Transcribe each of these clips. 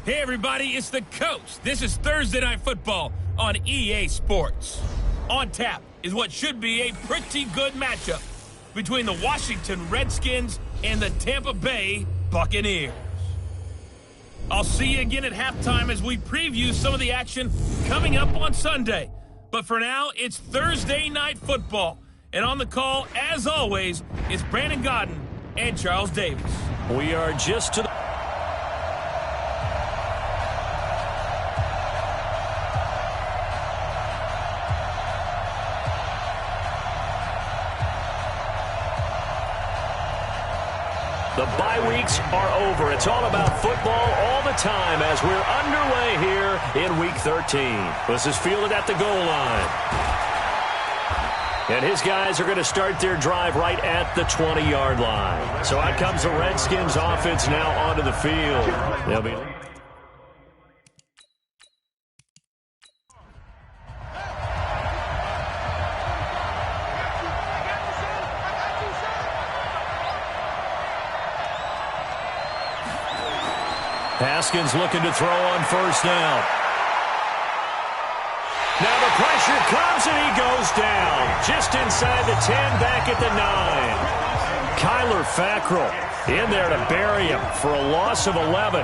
Hey everybody, it's the Coach. This is Thursday Night Football on EA Sports. On tap is what should be a pretty good matchup between the Washington Redskins and the Tampa Bay Buccaneers. I'll see you again at halftime as we preview some of the action coming up on Sunday. But for now, it's Thursday Night Football. And on the call, as always, is Brandon Godden and Charles Davis. We are just to the... The bye weeks are over. It's all about football all the time as we're underway here in Week 13. This is fielded at the goal line. And his guys are going to start their drive right at the 20-yard line. So out comes the Redskins offense now onto the field. They'll be... Haskins looking to throw on first down. Now the pressure comes and he goes down. Just inside the 10, back at the 9. Kyler Fackrell in there to bury him for a loss of 11.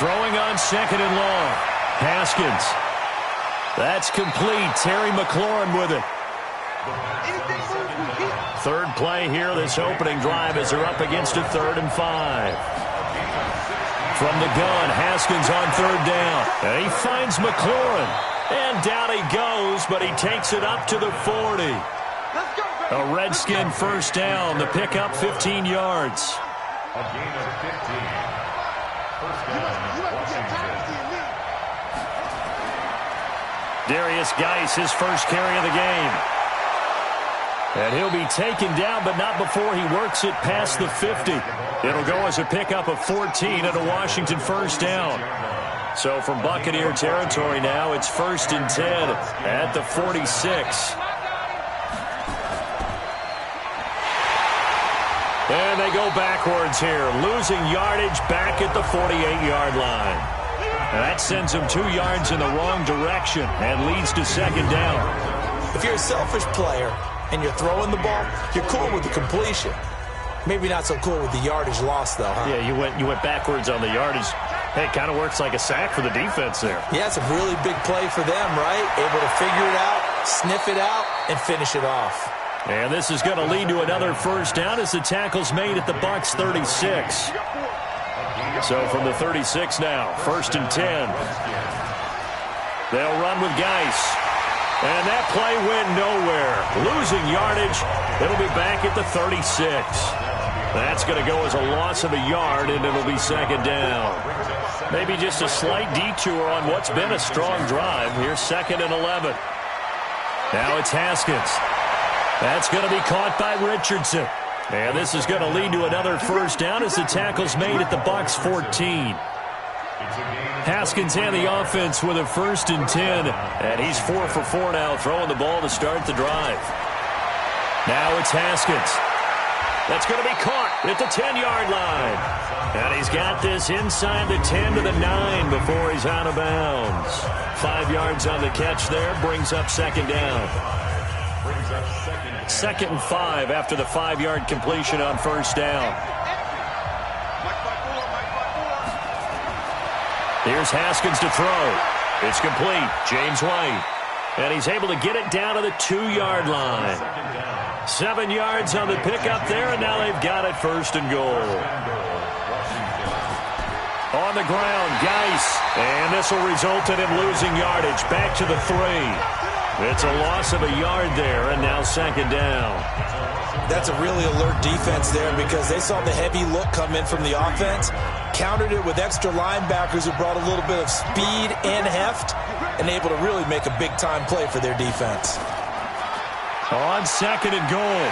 Throwing on second and long. Haskins. That's complete. Terry McLaurin with it. Third play here, this opening drive as they're up against a 3rd and 5. From the gun, Haskins on third down. And he finds McLaurin. And down he goes, but he takes it up to the 40. A Redskin first down. The pickup 15 yards. A gain of 15. First down, Washington. Darius Geis, his first carry of the game. And he'll be taken down, but not before he works it past the 50. It'll go as a pickup of 14 and a Washington first down. So from Buccaneer territory now, it's 1st and 10 at the 46. And they go backwards here, losing yardage back at the 48-yard line. And that sends them 2 yards in the wrong direction and leads to second down. If you're a selfish player and you're throwing the ball, you're cool with the completion. Maybe not so cool with the yardage loss, though, huh? Yeah, you went backwards on the yardage. Hey, it kind of works like a sack for the defense there. Yeah, it's a really big play for them, right? Able to figure it out, sniff it out, and finish it off. And this is going to lead to another first down as the tackle's made at the Bucs 36. So from the 36 now, 1st and 10. They'll run with Geis. And that play went nowhere. Losing yardage. It'll be back at the 36. That's going to go as a loss of a yard, and it'll be second down. Maybe just a slight detour on what's been a strong drive. Here's 2nd and 11. Now it's Haskins. That's going to be caught by Richardson. And this is going to lead to another first down as the tackle's made at the Bucs 14. Haskins and the offense with a 1st and 10. And he's 4 for 4 now, throwing the ball to start the drive. Now it's Haskins. That's going to be caught at the 10-yard line. And he's got this inside the 10 to the 9 before he's out of bounds. 5 yards on the catch there, brings up second down. 2nd and 5 after the 5-yard completion on first down. Here's Haskins to throw. It's complete. James White. And he's able to get it down to the 2-yard line. 7 yards on the pickup there, and now they've got it 1st and goal. On the ground, Geis. And this will result in him losing yardage. Back to the 3. It's a loss of a yard there, and now second down. That's a really alert defense there because they saw the heavy look come in from the offense, countered it with extra linebackers who brought a little bit of speed and heft, and able to really make a big-time play for their defense. On 2nd and goal,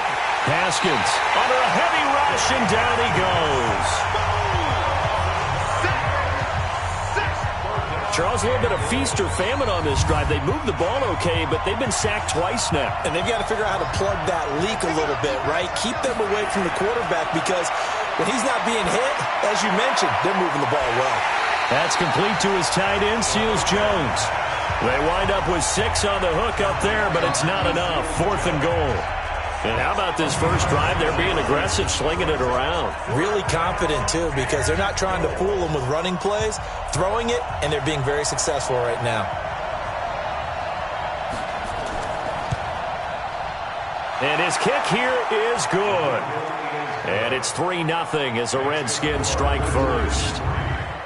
Haskins under a heavy rush, and down he goes. Charles, a little bit of feast or famine on this drive. They moved the ball okay, but they've been sacked twice now. And they've got to figure out how to plug that leak a little bit, right? Keep them away from the quarterback because When he's not being hit, as you mentioned, they're moving the ball well. That's complete to his tight end, Seals Jones. They wind up with 6 on the hook up there, but it's not enough. 4th and goal. And how about this first drive? They're being aggressive, slinging it around. Really confident, too, because they're not trying to fool them with running plays, throwing it, and they're being very successful right now. And his kick here is good. And it's 3-0 as the Redskins strike first.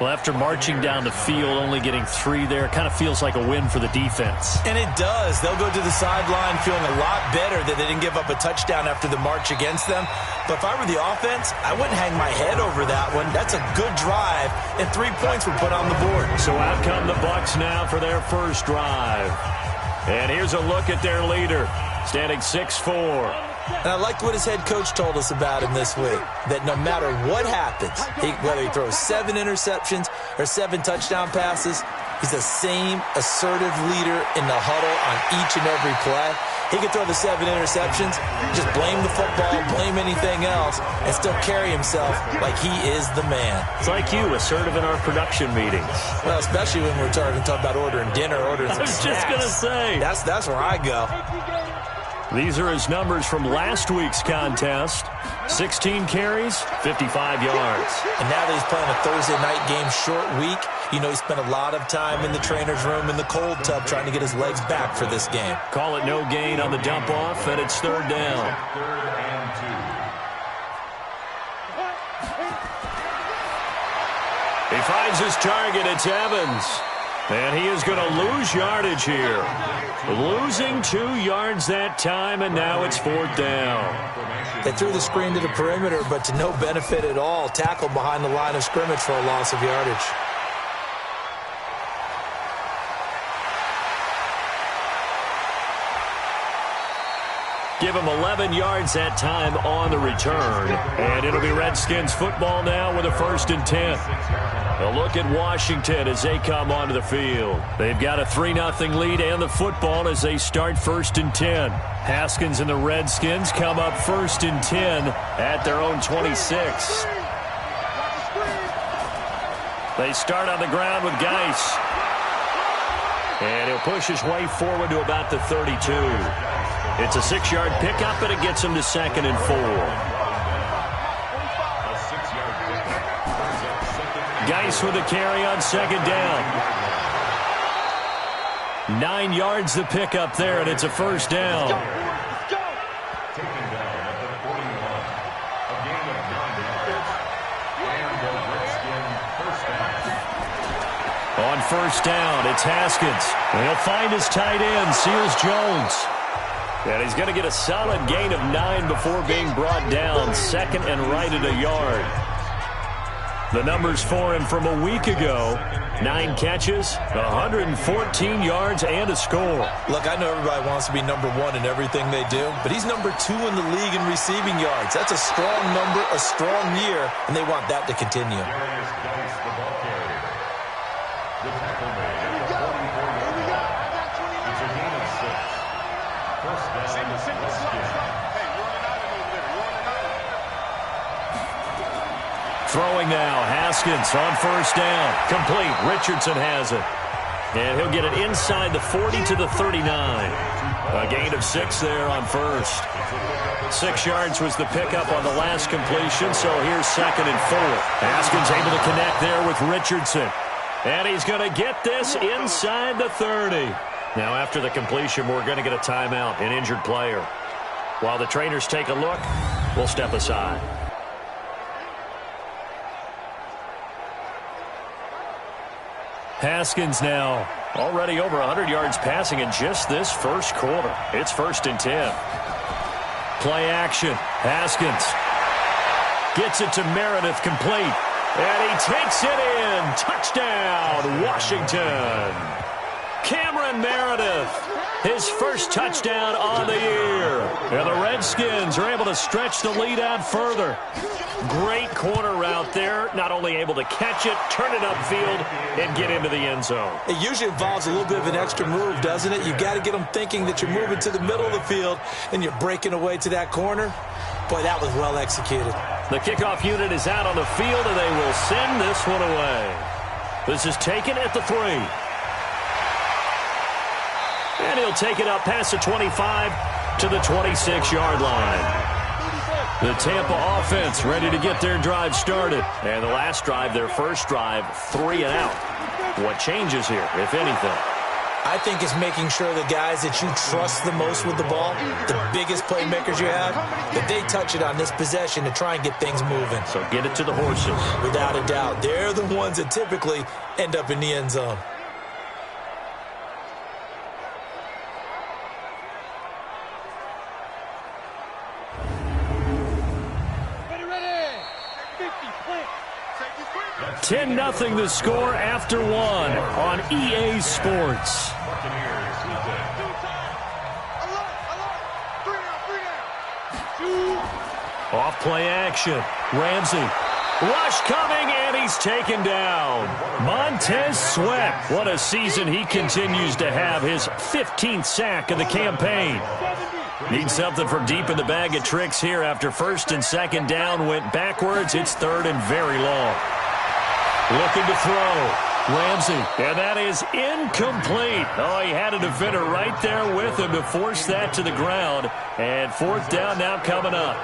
Well, after marching down the field, only getting 3 there, kind of feels like a win for the defense. And it does. They'll go to the sideline feeling a lot better that they didn't give up a touchdown after the march against them. But if I were the offense, I wouldn't hang my head over that one. That's a good drive, and 3 points were put on the board. So out come the Bucs now for their first drive. And here's a look at their leader, standing 6'4". And I liked what his head coach told us about him this week, that no matter what happens, whether he throws 7 interceptions or 7 touchdown passes, he's the same assertive leader in the huddle on each and every play. He can throw the 7 interceptions, just blame the football, blame anything else, and still carry himself like he is the man. It's like you, assertive in our production meetings. Well, especially when we're talking about ordering dinner, ordering some snacks. I was just going to say. That's where I go. These are his numbers from last week's contest. 16 carries, 55 yards. And now that he's playing a Thursday night game short week, you know he spent a lot of time in the trainer's room in the cold tub trying to get his legs back for this game. Call it no gain on the dump off, and it's 3rd down. 3rd and 2. He finds his target. It's Evans. And he is going to lose yardage here. Losing 2 yards that time, and now it's 4th down. They threw the screen to the perimeter, but to no benefit at all. Tackled behind the line of scrimmage for a loss of yardage. Give him 11 yards that time on the return. And it'll be Redskins football now with a 1st and 10. A look at Washington as they come onto the field. They've got a 3-0 lead and the football as they start 1st and 10. Haskins and the Redskins come up 1st and 10 at their own 26. They start on the ground with Geis. And he'll push his way forward to about the 32. It's a 6-yard pickup, and it gets him to 2nd and 4. Geis with a carry on 2nd down. 9 yards the pickup there, and it's a 1st down. Taken down at the 41. A gain of 9 yards. And the Redskin 1st down. On 1st down, it's Haskins. And he'll find his tight end, Seals Jones. And he's going to get a solid gain of 9 before being brought down. 2nd and right at a yard. The numbers for him from a week ago. 9 catches, 114 yards, and a score. Look, I know everybody wants to be number 1 in everything they do, but he's number 2 in the league in receiving yards. That's a strong number, a strong year, and they want that to continue. Darius Geis, the ball carrier. The tackle made at the 44-yard line. It's a gain of 6. 1st down, Redskins. Throwing now, Haskins on 1st down. Complete, Richardson has it. And he'll get it inside the 40 to the 39. A gain of 6 there on 1st. 6 yards was the pickup on the last completion, so here's 2nd and 4. Haskins able to connect there with Richardson. And he's going to get this inside the 30. Now after the completion, we're going to get a timeout, an injured player. While the trainers take a look, we'll step aside. Haskins now already over 100 yards passing in just this first quarter. It's 1st and 10. Play action. Haskins gets it to Meredith, complete. And he takes it in. Touchdown, Washington. Cameron Meredith, his first touchdown on the year. And the Redskins are able to stretch the lead out further. Great corner route there. Not only able to catch it, turn it upfield, and get into the end zone. It usually involves a little bit of an extra move, doesn't it? You've got to get them thinking that you're moving to the middle of the field and you're breaking away to that corner. Boy, that was well executed. The kickoff unit is out on the field, and they will send this one away. This is taken at the 3. And he'll take it up past the 25 to the 26-yard line. The Tampa offense ready to get their drive started. And the last drive, their first drive, 3 and out. What changes here, if anything? I think it's making sure the guys that you trust the most with the ball, the biggest playmakers you have, that they touch it on this possession to try and get things moving. So get it to the horses. Without a doubt. They're the ones that typically end up in the end zone. Ready. 10-0 the score after 1 on EA Sports. Off play action. Ramsey. Rush coming, and he's taken down. Montez Sweat. What a season he continues to have. His 15th sack of the campaign. Need something from deep in the bag of tricks here after first and second down went backwards. It's third and very long. Looking to throw. Ramsey, and that is incomplete. Oh, he had a defender right there with him to force that to the ground. And fourth down now coming up.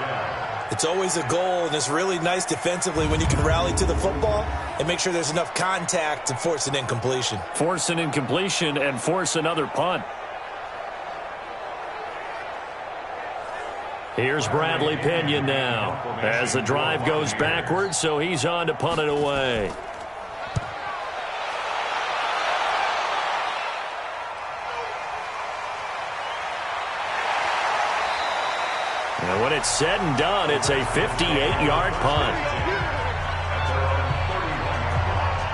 It's always a goal, and it's really nice defensively when you can rally to the football and make sure there's enough contact to force an incompletion. Force an incompletion and force another punt. Here's Bradley Pinion now as the drive goes backwards, so he's on to punt it away. And when it's said and done, it's a 58-yard punt.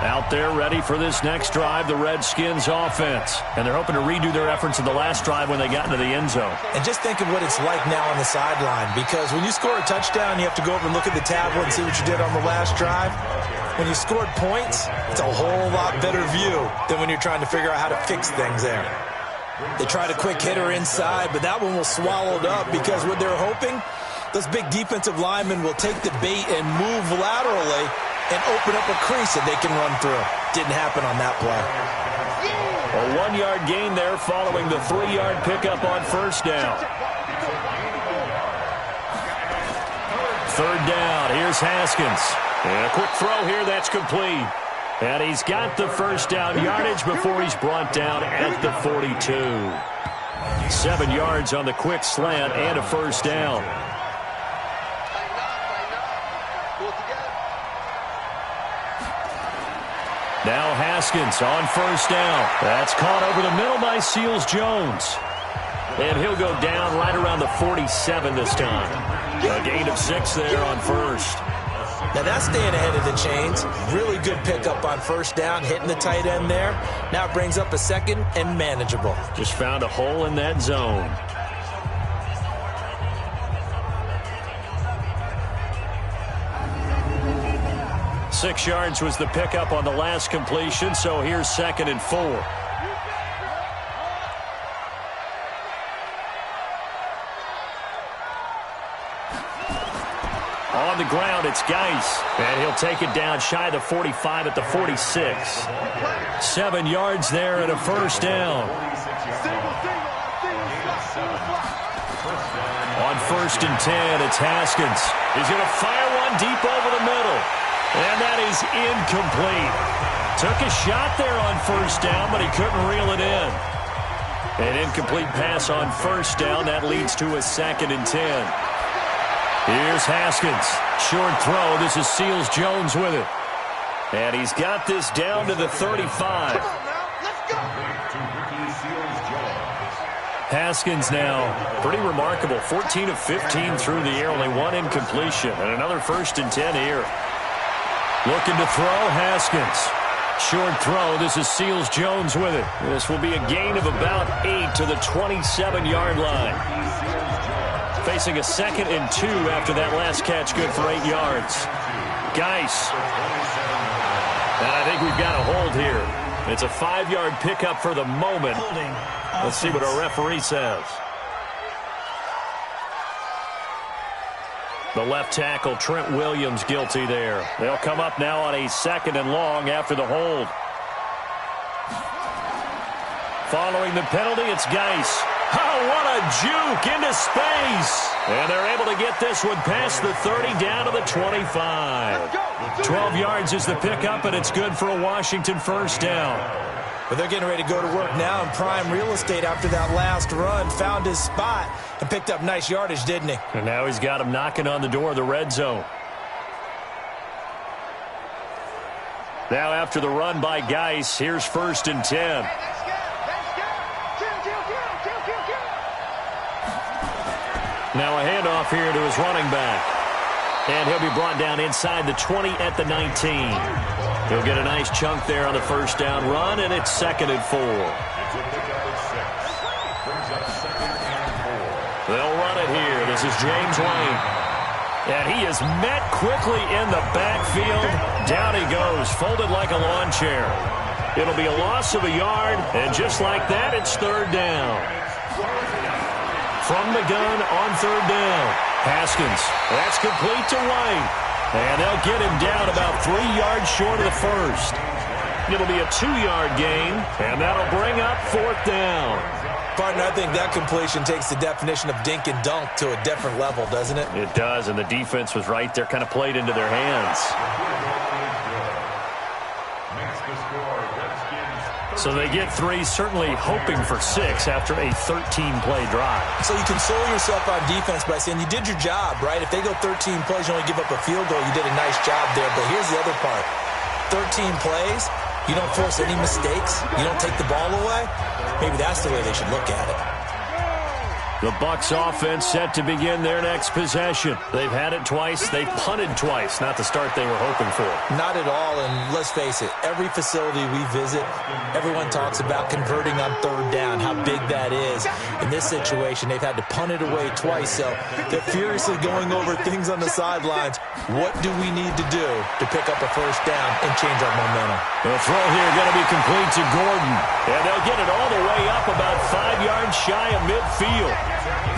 Out there ready for this next drive, the Redskins offense. And they're hoping to redo their efforts in the last drive when they got into the end zone. And just think of what it's like now on the sideline, because when you score a touchdown, you have to go over and look at the tablet and see what you did on the last drive. When you scored points, it's a whole lot better view than when you're trying to figure out how to fix things there. They tried a quick hitter inside, but that one was swallowed up because what they're hoping, those big defensive linemen will take the bait and move laterally and open up a crease that they can run through. Didn't happen on that play. A 1-yard gain there following the 3-yard pickup on first down. Third down, here's Haskins. And a quick throw here, that's complete. And he's got the first down yardage before he's brought down at the 42. 7 yards on the quick slant and a first down. Now Haskins on first down. That's caught over the middle by Seals-Jones. And he'll go down right around the 47 this time. A gain of 6 there on first. Now that's staying ahead of the chains. Really good pickup on first down, hitting the tight end there. Now it brings up a second and manageable. Just found a hole in that zone. Six yards was the pickup on the last completion, so here's 2nd and 4. On the ground, it's Geis. And he'll take it down shy of the 45 at the 46. 7 yards there and a first down. On 1st and 10, it's Haskins. He's going to fire one deep over the middle. And that is incomplete. Took a shot there on first down, but he couldn't reel it in. An incomplete pass on first down. That leads to a 2nd and 10. Here's Haskins. Short throw. This is Seals-Jones with it. And he's got this down to the 35. Haskins now, pretty remarkable. 14 of 15 through the air. Only one incompletion. And another 1st and 10 here. Looking to throw, Haskins. Short throw. This is Seals-Jones with it. This will be a gain of about 8 to the 27-yard line. Facing a 2nd and 2 after that last catch, good for 8 yards. Geis. And I think we've got a hold here. It's a 5-yard pickup for the moment. Let's see what our referee says. The left tackle, Trent Williams, guilty there. They'll come up now on a 2nd and long after the hold. Following the penalty, it's Geis. Oh, what a juke into space. And they're able to get this one past the 30 down to the 25. 12 yards is the pickup, and it's good for a Washington first down. But they're getting ready to go to work now in prime real estate after that last run. Found his spot and picked up nice yardage, didn't he? And now he's got him knocking on the door of the red zone. Now after the run by Geis, here's 1st and 10. Now a handoff here to his running back. And he'll be brought down inside the 20 at the 19. He'll get a nice chunk there on the first down run, and it's 2nd and 4. They'll run it here. This is James Lane. And he is met quickly in the backfield. Down he goes, folded like a lawn chair. It'll be a loss of a yard, and just like that, it's 3rd down. From the gun on 3rd down. Haskins, that's complete to White. And they'll get him down about 3 yards short of the first. It'll be a 2-yard gain, and that'll bring up 4th down. Partner, I think that completion takes the definition of dink and dunk to a different level, doesn't it? It does, and the defense was right there, kind of played into their hands. So they get 3, certainly hoping for 6 after a 13-play drive. So you console yourself on defense by saying you did your job, right? If they go 13 plays, you only give up a field goal, you did a nice job there. But here's the other part. 13 plays, you don't force any mistakes, you don't take the ball away. Maybe that's the way they should look at it. The Bucs offense set to begin their next possession. They've had it twice. They've punted twice. Not the start they were hoping for. Not at all, and let's face it, every facility we visit, everyone talks about converting on 3rd down, how big that is. In this situation, they've had to punt it away twice, so they're furiously going over things on the sidelines. What do we need to do to pick up a first down and change our momentum? The throw here going to be complete to Gordon. And they'll get it all the way up about 5 yards shy of midfield.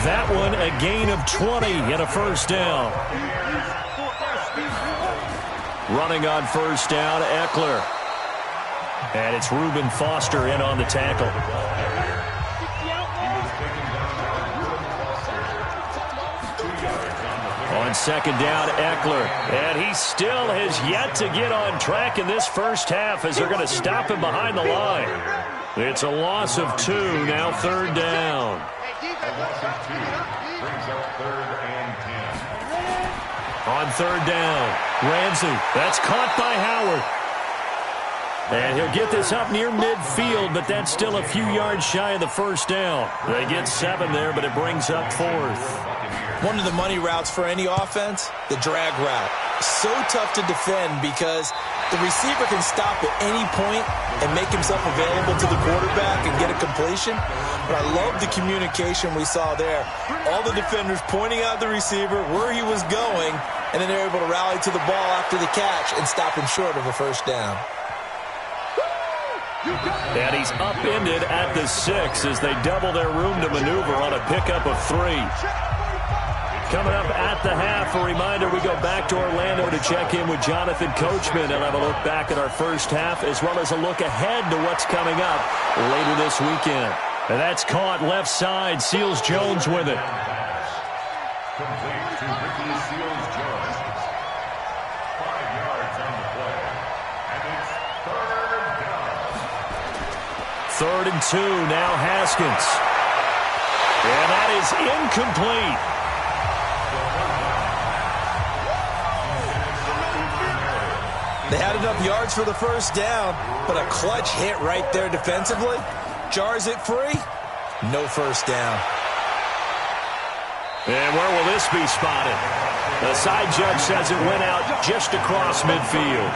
That one a gain of 20 and a first down. Running on first down, Eckler. And it's Reuben Foster in on the tackle. On 2nd down, Eckler. And he still has yet to get on track in this first half as they're going to stop him behind the line. It's a loss of 2, now 3rd down. On 3rd down, Ramsey. That's caught by Howard. And he'll get this up near midfield, but that's still a few yards shy of the first down. They get 7 there, but it brings up 4th. One of the money routes for any offense, the drag route. So tough to defend because the receiver can stop at any point and make himself available to the quarterback and get a completion. But I love the communication we saw there. All the defenders pointing out the receiver, where he was going, and then they're able to rally to the ball after the catch and stop him short of a first down. And he's upended at the 6 as they double their room to maneuver on a pickup of 3. Coming up at the half, a reminder, we go back to Orlando to check in with Jonathan Coachman and have a look back at our first half as well as a look ahead to what's coming up later this weekend. And that's caught left side. Seals-Jones with it. Complete to Ricky Seals-Jones. 5 yards on the play. And it's 3rd down. 3rd and 2, now Haskins. And that is incomplete. They had enough yards for the first down, but a clutch hit right there defensively. Jars it free. No first down. And where will this be spotted? The side judge says it went out just across midfield.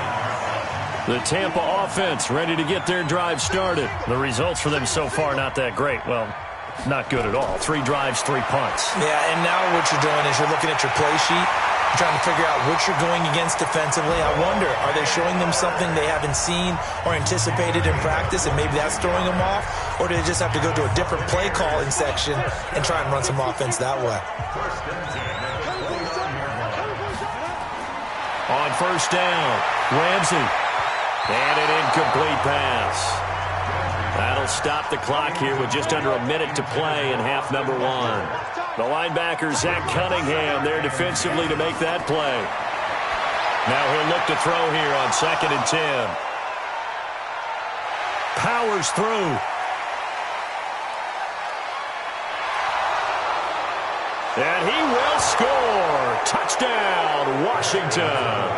The Tampa offense ready to get their drive started. The results for them so far not that great. Well, not good at all. 3 drives, 3 punts. Yeah, and now what you're doing is you're looking at your play sheet, trying to figure out what you're going against defensively. I wonder, are they showing them something they haven't seen or anticipated in practice, and maybe that's throwing them off? Or do they just have to go to a different play calling section and try and run some offense that way? On first down, Ramsey. And an incomplete pass. That'll stop the clock here with just under a minute to play in half number 1. The linebacker, Zach Cunningham, there defensively to make that play. Now he'll look to throw here on 2nd and 10. Powers through. And he will score. Touchdown, Washington.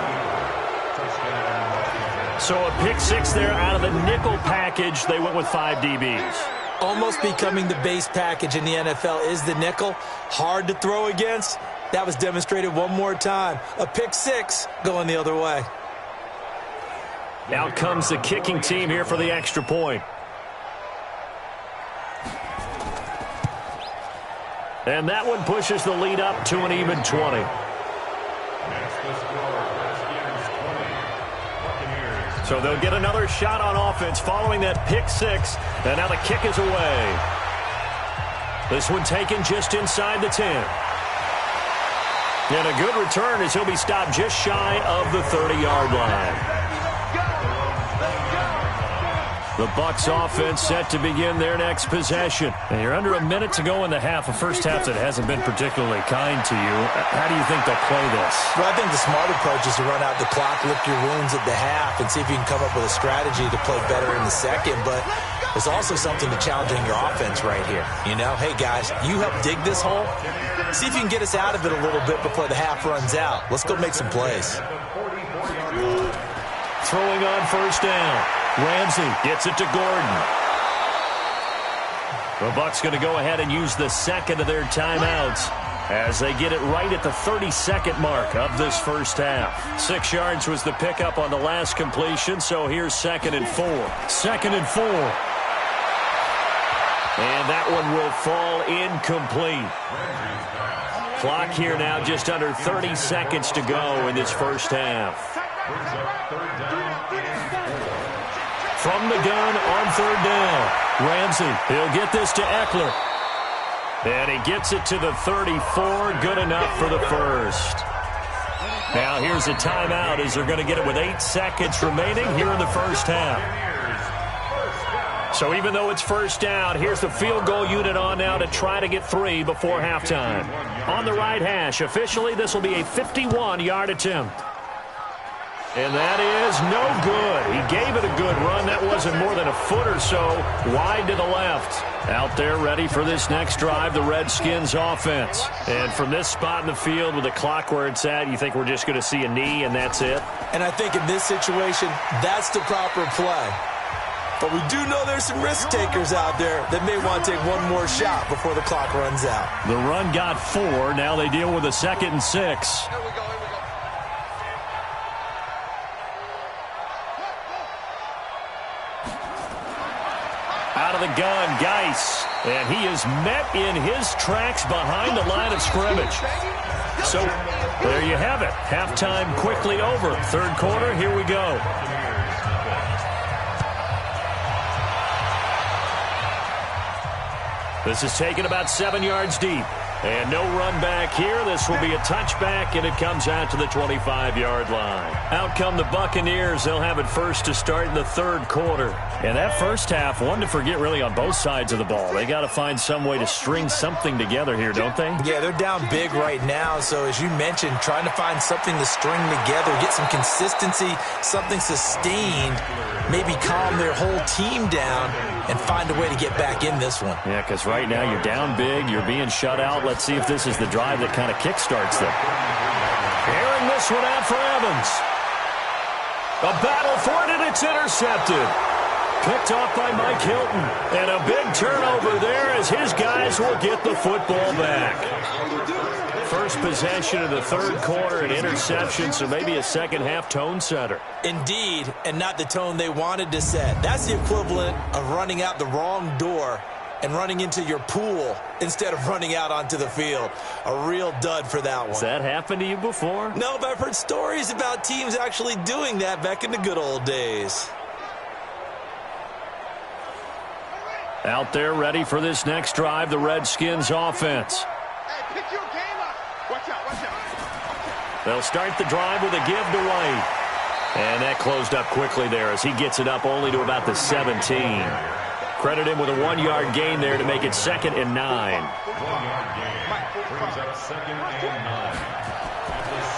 So a pick 6 there out of the nickel package. They went with 5 DBs. Almost becoming the base package in the NFL is the nickel. Hard to throw against. That was demonstrated one more time. A pick 6 going the other way. Out comes the kicking team here for the extra point. And that one pushes the lead up to an even 20. So they'll get another shot on offense following that pick 6. And now the kick is away. This one taken just inside the 10. And a good return as he'll be stopped just shy of the 30-yard line. The Bucs offense set to begin their next possession. And you're under a minute to go in the half, a first half that hasn't been particularly kind to you. How do you think they'll play this? Well, I think the smart approach is to run out the clock, lick your wounds at the half, and see if you can come up with a strategy to play better in the second. But there's also something to challenging your offense right here. You know, hey, guys, you help dig this hole. See if you can get us out of it a little bit before the half runs out. Let's go make some plays. Throwing on first down. Ramsey gets it to Gordon. The Bucs going to go ahead and use the second of their timeouts as they get it right at the 32nd mark of this first half. 6 yards was the pickup on the last completion, so here's 2nd and 4. 2nd and 4. And that one will fall incomplete. Clock here now just under 30 seconds to go in this first half. From the gun on 3rd down. Ramsey, he'll get this to Eckler. And he gets it to the 34. Good enough for the first. Now here's a timeout as they're going to get it with 8 seconds remaining here in the first half. So even though it's first down, here's the field goal unit on now to try to get 3 before halftime. On the right hash, officially this will be a 51-yard attempt. And that is no good. He gave it a good run. That wasn't more than a foot or so wide to the left. Out there ready for this next drive, the Redskins offense. And from this spot in the field with the clock where it's at, you think we're just going to see a knee and that's it? And I think in this situation, that's the proper play. But we do know there's some risk takers out there that may want to take one more shot before the clock runs out. The run got 4. Now they deal with a 2nd and 6. Out of the gun, Geis. And he is met in his tracks behind the line of scrimmage. So there you have it. Halftime quickly over. 3rd quarter, here we go. This is taken about 7 yards deep. And no run back here. This will be a touchback, and it comes out to the 25-yard line. Out come the Buccaneers. They'll have it first to start in the 3rd quarter. And that first half, one to forget really on both sides of the ball. They got to find some way to string something together here, don't they? Yeah, they're down big right now. So as you mentioned, trying to find something to string together, get some consistency, something sustained, maybe calm their whole team down and find a way to get back in this one. Yeah, because right now you're down big, you're being shut out. Let's see if this is the drive that kind of kickstarts them. Airing this one out for Evans. A battle for it, and it's intercepted. Picked off by Mike Hilton. And a big turnover there as his guys will get the football back. First possession of the 3rd quarter, an interception, so maybe a second-half tone setter. Indeed, and not the tone they wanted to set. That's the equivalent of running out the wrong door and running into your pool instead of running out onto the field. A real dud for that one. Has that happened to you before? No, but I've heard stories about teams actually doing that back in the good old days. Out there ready for this next drive, the Redskins offense. They'll start the drive with a give to White. And that closed up quickly there as he gets it up only to about the 17. Credit him with a 1-yard gain there to make it 2nd and 9. 1-yard gain brings up 2nd and 9.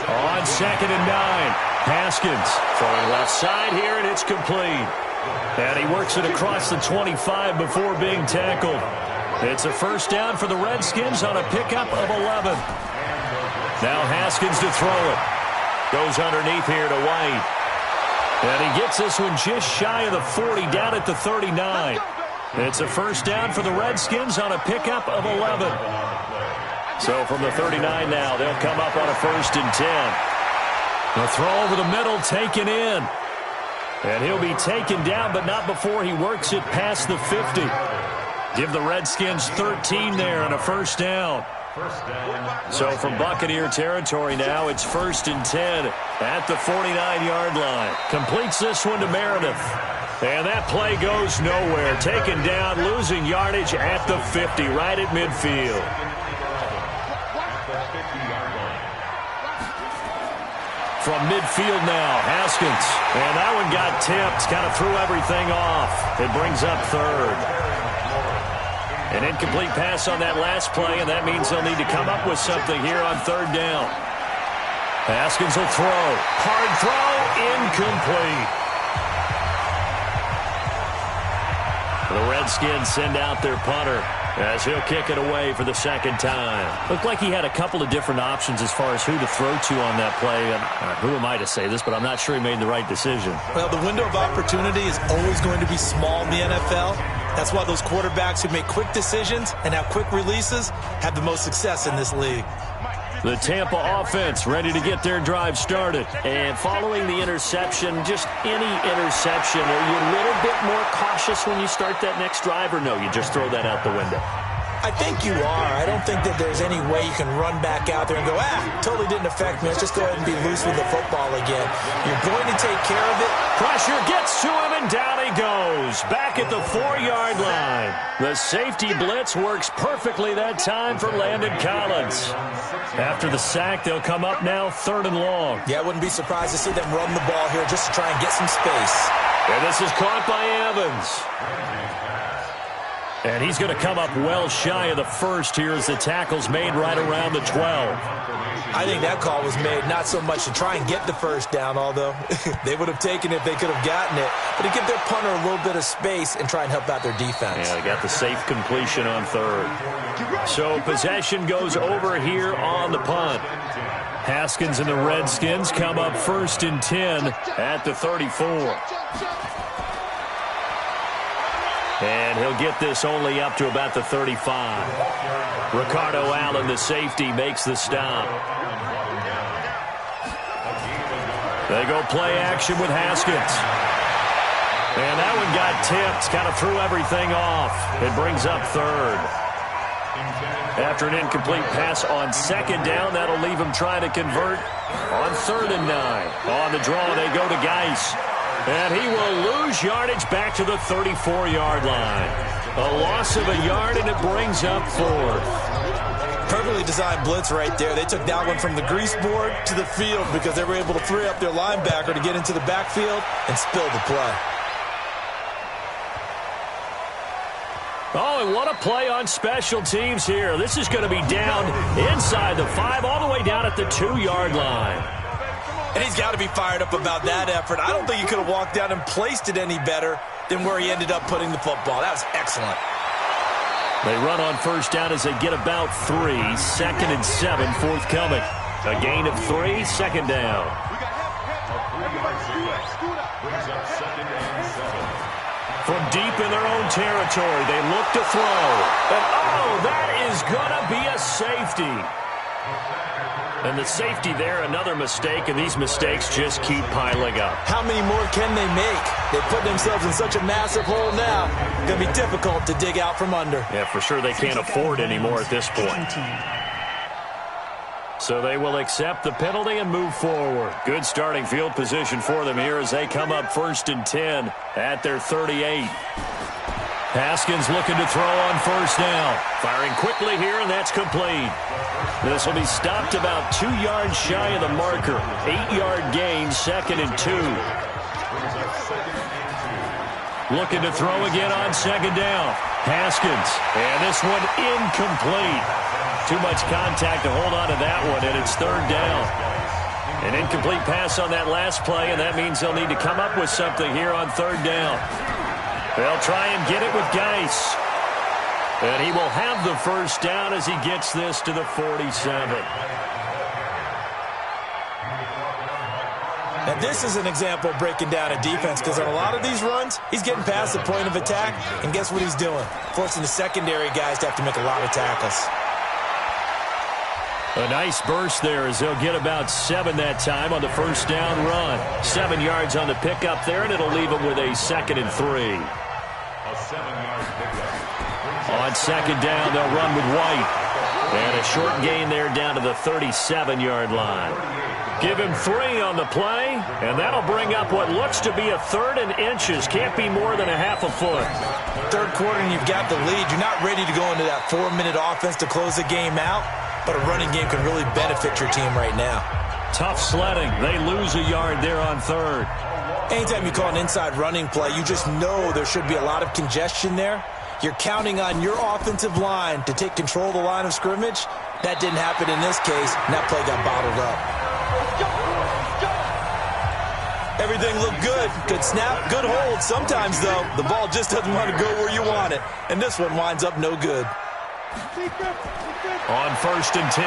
On 2nd and 9, Haskins throwing left side here, and it's complete. And he works it across the 25 before being tackled. It's a first down for the Redskins on a pickup of 11. Now Haskins to throw it. Goes underneath here to White. And he gets this one just shy of the 40, down at the 39. It's a first down for the Redskins on a pickup of 11. So from the 39 now, they'll come up on a 1st and 10. The throw over the middle taken in. And he'll be taken down, but not before he works it past the 50. Give the Redskins 13 there and a first down. So from Buccaneer territory now, it's 1st and 10 at the 49-yard line. Completes this one to Meredith. And that play goes nowhere. Taken down, losing yardage at the 50, right at midfield. From midfield now, Haskins. And that one got tipped, kind of threw everything off. It brings up 3rd. An incomplete pass on that last play, and that means they'll need to come up with something here on 3rd down. Haskins will throw. Hard throw, incomplete. The Redskins send out their punter as he'll kick it away for the 2nd time. Looked like he had a couple of different options as far as who to throw to on that play. And who am I to say this, but I'm not sure he made the right decision. Well, the window of opportunity is always going to be small in the NFL. That's why those quarterbacks who make quick decisions and have quick releases have the most success in this league. The Tampa offense ready to get their drive started. And following the interception, just any interception, are you a little bit more cautious when you start that next drive, or no, you just throw that out the window? I think you are. I don't think that there's any way you can run back out there and go, totally didn't affect me. Let's just go ahead and be loose with the football again. You're going to take care of it. Pressure gets to him, and down he goes. Back at the 4-yard line. The safety blitz works perfectly that time for Landon Collins. After the sack, they'll come up now 3rd and long. Yeah, I wouldn't be surprised to see them run the ball here just to try and get some space. And this is caught by Evans. And he's going to come up well shy of the 1st here as the tackle's made right around the 12. I think that call was made not so much to try and get the 1st down, although they would have taken it if they could have gotten it, but to give their punter a little bit of space and try and help out their defense. Yeah, they got the safe completion on 3rd. So possession goes over here on the punt. Haskins and the Redskins come up 1st and 10 at the 34. And he'll get this only up to about the 35. Ricardo Allen, the safety, makes the stop. They go play action with Haskins. And that one got tipped, kind of threw everything off. It brings up 3rd. After an incomplete pass on 2nd down, that'll leave him trying to convert on 3rd and 9. On the draw, they go to Geis. And he will lose yardage back to the 34-yard line. A loss of a yard, and it brings up 4th. Perfectly designed blitz right there. They took that one from the grease board to the field because they were able to free up their linebacker to get into the backfield and spill the play. Oh, and what a play on special teams here. This is going to be down inside the 5, all the way down at the 2-yard line. And he's got to be fired up about that effort. I don't think he could have walked down and placed it any better than where he ended up putting the football. That was excellent. They run on 1st down as they get about 3. 2nd and 7 forthcoming. A gain of 3, 2nd down. From deep in their own territory, they look to throw. And, that is going to be a safety. And the safety there, another mistake, and these mistakes just keep piling up. How many more can they make? They put themselves in such a massive hole now. It's going to be difficult to dig out from under. Yeah, for sure they can't afford any more at this point. So they will accept the penalty and move forward. Good starting field position for them here as they come up 1st and 10 at their 38. Haskins looking to throw on first down. Firing quickly here, and that's complete. This will be stopped about 2 yards shy of the marker. 8-yard gain, 2nd and 2. Looking to throw again on 2nd down. Haskins, and this one incomplete. Too much contact to hold on to that one, and it's 3rd down. An incomplete pass on that last play, and that means they'll need to come up with something here on 3rd down. They'll try and get it with Geis. And he will have the first down as he gets this to the 47. Now, this is an example of breaking down a defense, because on a lot of these runs, he's getting past the point of attack, and guess what he's doing? Forcing the secondary guys to have to make a lot of tackles. A nice burst there as they'll get about 7 that time on the first down run. 7 yards on the pickup there, and it'll leave them with a 2nd and 3. A 7-yard pickup. On 2nd down, they'll run with White. And a short gain there down to the 37-yard line. Give him 3 on the play, and that'll bring up what looks to be a 3rd and inches. Can't be more than a half a foot. 3rd quarter, and you've got the lead. You're not ready to go into that 4-minute offense to close the game out, but a running game can really benefit your team right now. Tough sledding. They lose a yard there on 3rd. Anytime you call an inside running play, you just know there should be a lot of congestion there. You're counting on your offensive line to take control of the line of scrimmage. That didn't happen in this case, and that play got bottled up. Everything looked good. Good snap, good hold. Sometimes, though, the ball just doesn't want to go where you want it, and this one winds up no good. On 1st and 10,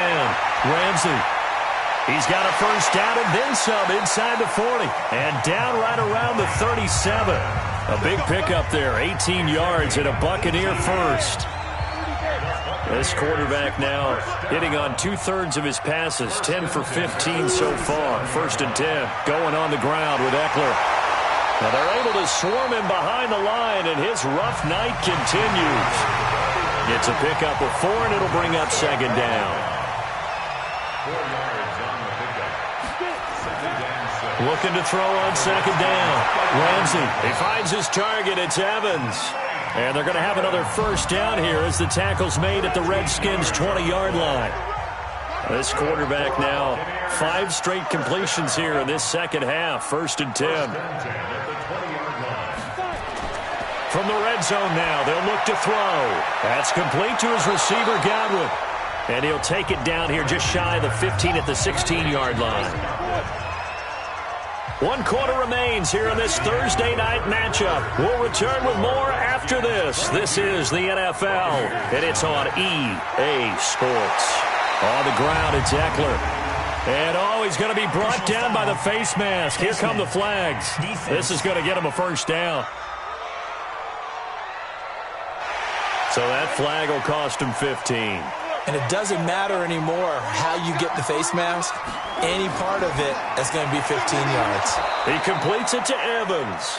Ramsey. He's got a first down and then some inside the 40. And down right around the 37. A big pickup there, 18 yards and a Buccaneer first. This quarterback now hitting on 2/3 of his passes, 10 for 15 so far. 1st and 10, going on the ground with Eckler. Now they're able to swarm him behind the line, and his rough night continues. Gets a pickup of 4, and it'll bring up 2nd down. 4 yards on the pickup. 2nd and 6. Looking to throw on 2nd down. Ramsey, he finds his target. It's Evans. And they're going to have another first down here as the tackle's made at the Redskins' 20-yard line. This quarterback now 5 straight completions here in this second half. 1st and 10. From the red zone now, they'll look to throw. That's complete to his receiver, Godwin. And he'll take it down here just shy of the 15 at the 16-yard line. 1 quarter remains here in this Thursday night matchup. We'll return with more after this. This is the NFL, and it's on EA Sports. On the ground, it's Eckler. And he's going to be brought down by the face mask. Here come the flags. This is going to get him a first down. So that flag will cost him 15. And it doesn't matter anymore how you get the face mask. Any part of it, that's going to be 15 yards. He completes it to Evans.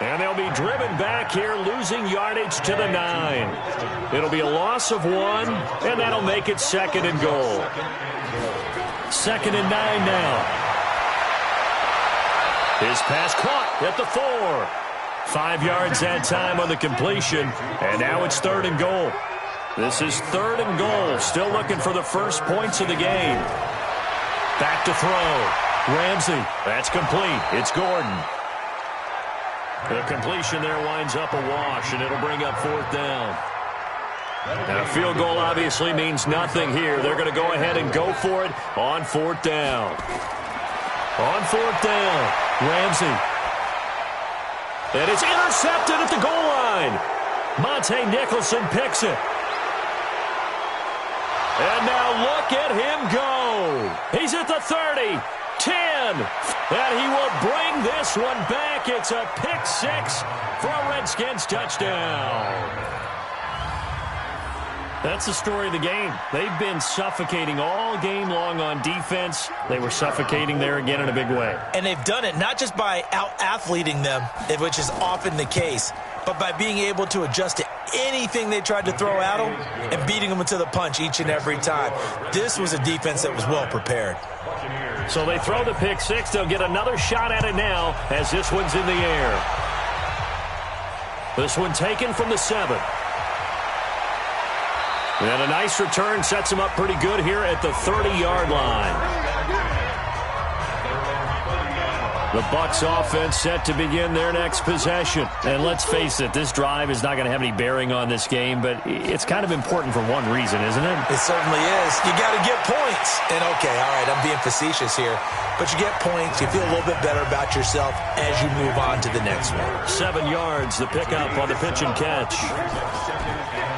And they'll be driven back here, losing yardage to the 9. It'll be a loss of 1, and that'll make it 2nd and goal. 2nd and 9 now. His pass caught at the 4. 5 yards that time on the completion, and now it's 3rd and goal. This is 3rd and goal, still looking for the first points of the game. Back to throw. Ramsey, that's complete. It's Gordon. The completion there winds up a wash, and it'll bring up 4th down. And a field goal obviously means nothing here. They're going to go ahead and go for it on 4th down. On 4th down, Ramsey. And it's intercepted at the goal line. Monte Nicholson picks it. And now look at him go. He's at the 30, 10, and he will bring this one back. It's a pick 6 for a Redskins touchdown. That's the story of the game. They've been suffocating all game long on defense. They were suffocating there again in a big way. And they've done it not just by out-athleting them, which is often the case, but by being able to adjust to anything they tried to throw at them and beating them to the punch each and every time. This was a defense that was well prepared. So they throw the pick 6. They'll get another shot at it now as this one's in the air. This one taken from the 7. And a nice return sets him up pretty good here at the 30-yard line. The Bucs offense set to begin their next possession. And let's face it, this drive is not going to have any bearing on this game, but it's kind of important for one reason, isn't it? It certainly is. You got to get points. And okay, all right, I'm being facetious here, but you get points, you feel a little bit better about yourself as you move on to the next one. 7 yards, the pickup on the pitch and catch.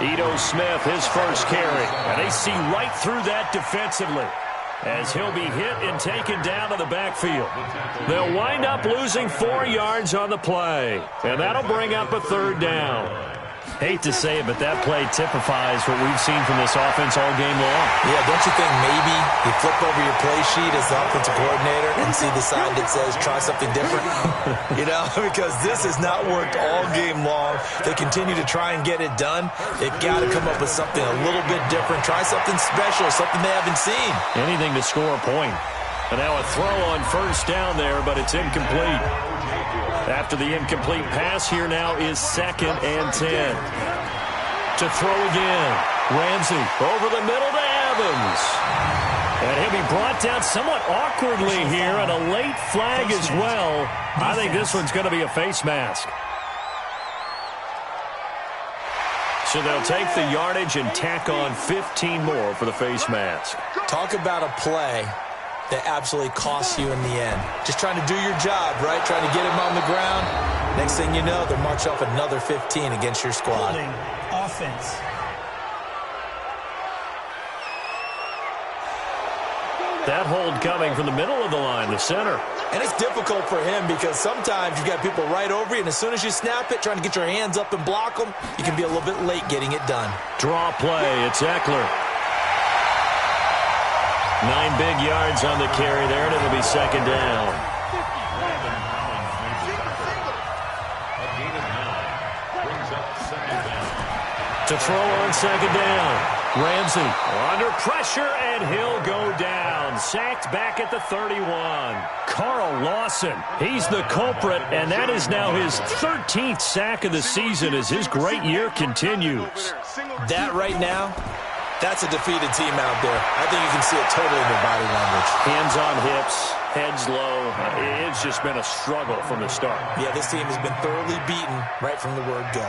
Ito Smith, his first carry. And they see right through that defensively, as he'll be hit and taken down to the backfield. They'll wind up losing 4 yards on the play, and that'll bring up a 3rd down. Hate to say it, but that play typifies what we've seen from this offense all game long. Yeah, don't you think maybe you flip over your play sheet as the offensive coordinator and see the sign that says try something different? Because this has not worked all game long. They continue to try and get it done. They've got to come up with something a little bit different. Try something special, something they haven't seen. Anything to score a point. And now a throw on first down there, but it's incomplete. After the incomplete pass, here now is 2nd and 10. To throw again. Ramsey over the middle to Evans. And he'll be brought down somewhat awkwardly here, and a late flag as well. I think this one's going to be a face mask. So they'll take the yardage and tack on 15 more for the face mask. Talk about a play that absolutely costs you in the end. Just trying to do your job, right? Trying to get him on the ground. Next thing you know, they'll march off another 15 against your squad. Offense. That hold coming from the middle of the line, the center. And it's difficult for him because sometimes you've got people right over you, and as soon as you snap it, trying to get your hands up and block them, you can be a little bit late getting it done. Draw play. It's Eckler. 9 big yards on the carry there, and it'll be 2nd down. To throw on 2nd down. Ramsey under pressure, and he'll go down. Sacked back at the 31. Carl Lawson, he's the culprit, and that is now his 13th sack of the season as his great year continues. That right now, that's a defeated team out there. I think you can see it totally in their body language. Hands on hips, heads low. It's just been a struggle from the start. Yeah, this team has been thoroughly beaten right from the word go.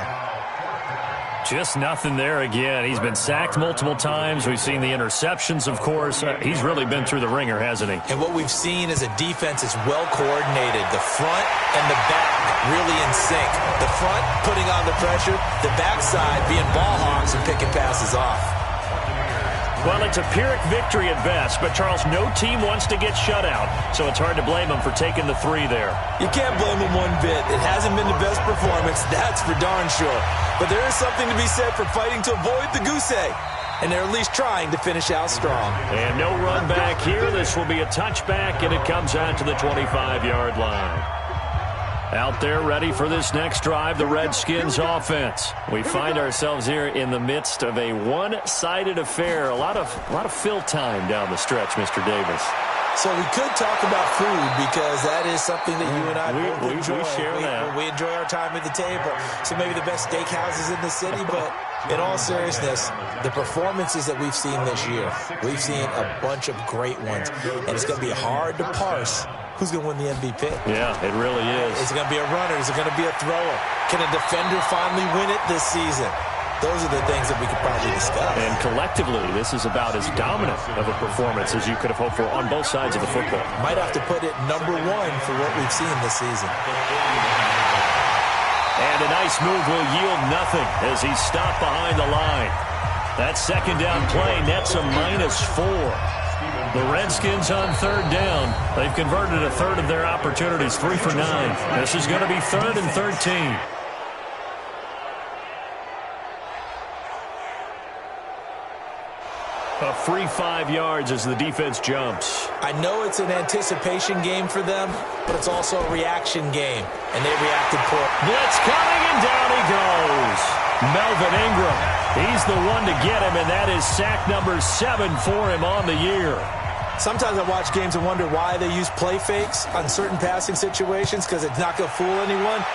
Just nothing there again. He's been sacked multiple times. We've seen the interceptions, of course. He's really been through the ringer, hasn't he? And what we've seen is a defense is well coordinated. The front and the back really in sync. The front putting on the pressure, the backside being ball hawks and picking passes off. Well, it's a Pyrrhic victory at best, but, Charles, no team wants to get shut out, so it's hard to blame them for taking the 3 there. You can't blame them one bit. It hasn't been the best performance, that's for darn sure. But there is something to be said for fighting to avoid the goose egg, and they're at least trying to finish out strong. And no run back here. This will be a touchback, and it comes out to the 25-yard line. Out there ready for this next drive, the Redskins offense. We find ourselves here in the midst of a one-sided affair. A lot of fill time down the stretch, Mr. Davis. So we could talk about food because that is something that you and I both enjoy. We share that. We enjoy our time at the table. So maybe the best steakhouses in the city, but in all seriousness, the performances that we've seen this year, we've seen a bunch of great ones, and it's going to be hard to parse who's going to win the MVP. Yeah, it really is. Is it going to be a runner? Is it going to be a thrower? Can a defender finally win it this season? Those are the things that we could probably discuss. And collectively, this is about as dominant of a performance as you could have hoped for on both sides of the football. Might have to put it #1 for what we've seen this season. And a nice move will yield nothing as he's stopped behind the line. That 2nd down play nets a -4. The Redskins on 3rd down. They've converted a third of their opportunities, 3 for 9. This is going to be 3rd and 13. A free 5 yards as the defense jumps. I know it's an anticipation game for them, but it's also a reaction game, and they reacted poor. Blitz coming, and down he goes. Melvin Ingram, he's the one to get him, and that is sack number 7 for him on the year. Sometimes I watch games and wonder why they use play fakes on certain passing situations because it's not going to fool anyone.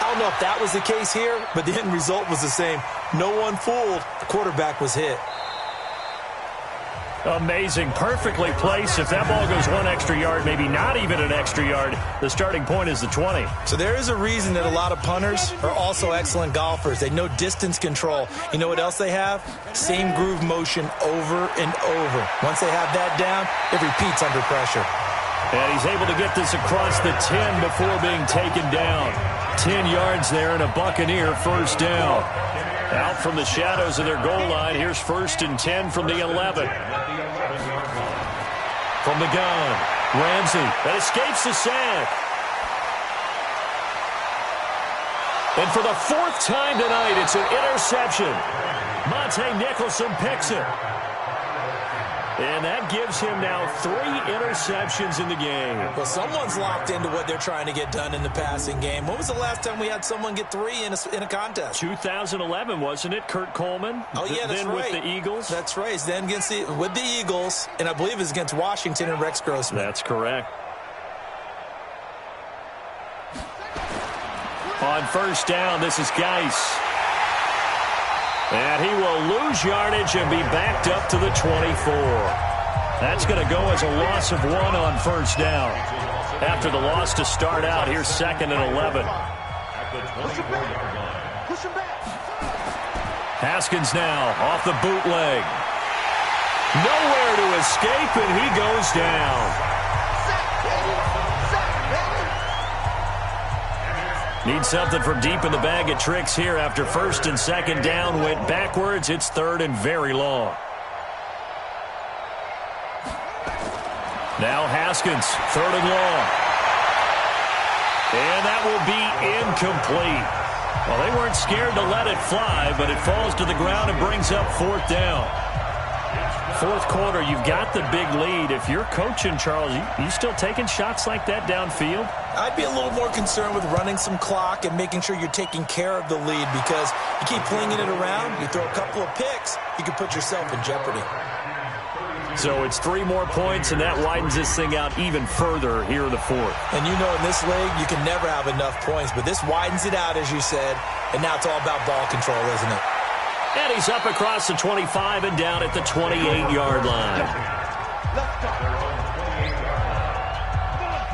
I don't know if that was the case here, but the end result was the same. No one fooled. The quarterback was hit. Amazing. Perfectly placed. If that ball goes 1 extra yard, maybe not even an extra yard, the starting point is the 20. So there is a reason that a lot of punters are also excellent golfers. They know distance control. You know what else they have? Same groove motion over and over. Once they have that down, it repeats under pressure. And he's able to get this across the 10 before being taken down. 10 yards there and a Buccaneer first down. Out from the shadows of their goal line, here's 1st and 10 from the 11. From the gun, Ramsey, that escapes the sack. And for the 4th time tonight, it's an interception. Monte Nicholson picks it. And that gives him now 3 interceptions in the game. Well, someone's locked into what they're trying to get done in the passing game. When was the last time we had someone get 3 in a contest? 2011, wasn't it? Kurt Coleman? Oh, yeah, that's then right. With the Eagles? That's right. Then with the Eagles, and I believe it's against Washington and Rex Grossman. That's correct. On 1st down, this is Geis. And he will lose yardage and be backed up to the 24. That's going to go as a loss of 1 on 1st down. After the loss to start out, here's 2nd and 11. Haskins now off the bootleg. Nowhere to escape, and he goes down. Need something from deep in the bag of tricks here after 1st and 2nd down went backwards. It's 3rd and very long. Now Haskins, 3rd and long. And that will be incomplete. Well, they weren't scared to let it fly, but it falls to the ground and brings up 4th down. 4th quarter, you've got the big lead. If you're coaching, Charles, you still taking shots like that downfield? I'd be a little more concerned with running some clock and making sure you're taking care of the lead, because you keep flinging it around, you throw a couple of picks, you can put yourself in jeopardy. So it's 3 more points, and that widens this thing out even further here in the 4th. And you know in this league, you can never have enough points, but this widens it out, as you said, and now it's all about ball control, isn't it? And he's up across the 25 and down at the 28-yard line.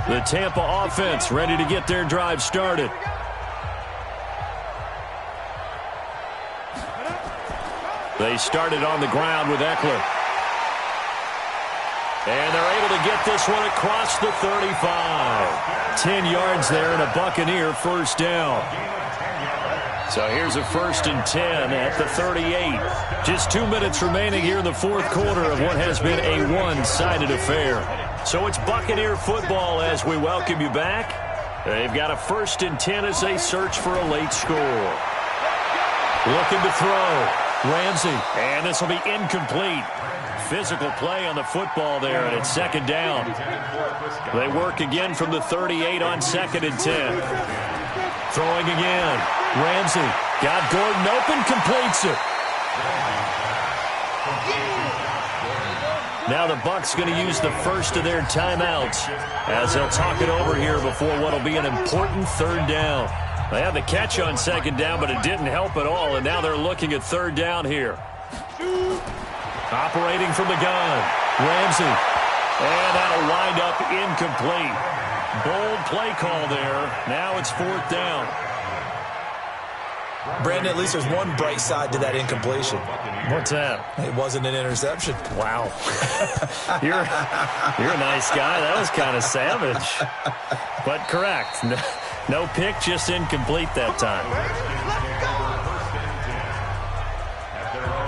The Tampa offense ready to get their drive started. They started on the ground with Eckler. And they're able to get this one across the 35. 10 yards there and a Buccaneer first down. So here's a 1st and 10 at the 38. Just 2 minutes remaining here in the 4th quarter of what has been a one-sided affair. So it's Buccaneer football as we welcome you back. They've got a 1st and 10 as they search for a late score. Looking to throw. Ramsey. And this will be incomplete. Physical play on the football there, and it's 2nd down. They work again from the 38 on 2nd and 10. Throwing again. Ramsey got Gordon open, completes it. Now the Bucs going to use the first of their timeouts as they'll talk it over here before what will be an important 3rd down. They had the catch on 2nd down, but it didn't help at all, and now they're looking at 3rd down here. Operating from the gun, Ramsey. And that'll wind up incomplete. Bold play call there. Now it's 4th down. Brandon, at least there's one bright side to that incompletion. What's that? It wasn't an interception. Wow. You're a nice guy. That was kind of savage. But correct. No pick, just incomplete that time.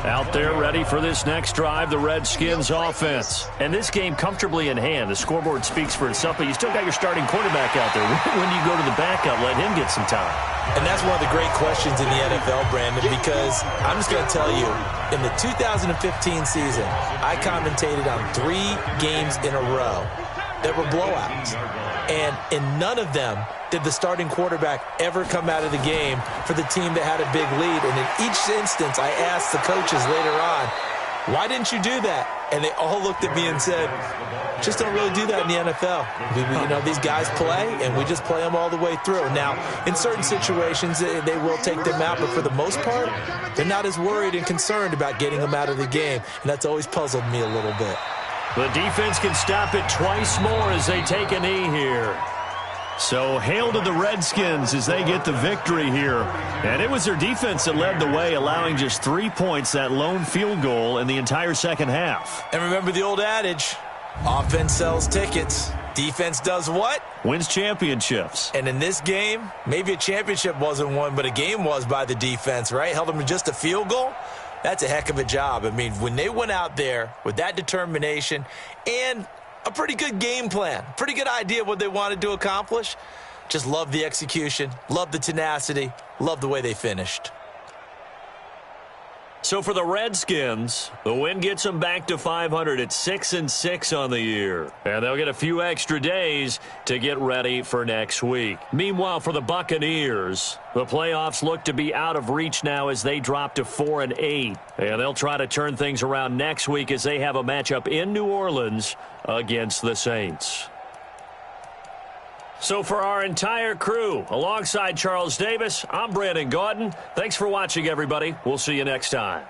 Out there ready for this next drive, the Redskins offense. And this game comfortably in hand. The scoreboard speaks for itself, but you still got your starting quarterback out there. When do you go to the backup, let him get some time? And that's one of the great questions in the NFL, Brandon, because I'm just going to tell you, in the 2015 season, I commentated on 3 games in a row that were blowouts. And in none of them did the starting quarterback ever come out of the game for the team that had a big lead. And in each instance, I asked the coaches later on, why didn't you do that? And they all looked at me and said, Just don't really do that in the NFL. You know, these guys play, and we just play them all the way through. Now, in certain situations, they will take them out, but for the most part, they're not as worried and concerned about getting them out of the game, and that's always puzzled me a little bit. The defense can stop it twice more as they take a knee here. So hail to the Redskins as they get the victory here. And it was their defense that led the way, allowing just 3 points, that lone field goal in the entire second half. And remember the old adage, offense sells tickets. Defense does what? Wins championships. And in this game, maybe a championship wasn't won, but a game was by the defense, right? Held them to just a field goal. That's a heck of a job. I mean, when they went out there with that determination and a pretty good game plan, pretty good idea of what they wanted to accomplish, just love the execution, love the tenacity, love the way they finished. So for the Redskins, the win gets them back to 500 at 6-6 on the year. And they'll get a few extra days to get ready for next week. Meanwhile, for the Buccaneers, the playoffs look to be out of reach now as they drop to 4-8. And they'll try to turn things around next week as they have a matchup in New Orleans against the Saints. So for our entire crew, alongside Charles Davis, I'm Brandon Gaudin. Thanks for watching, everybody. We'll see you next time.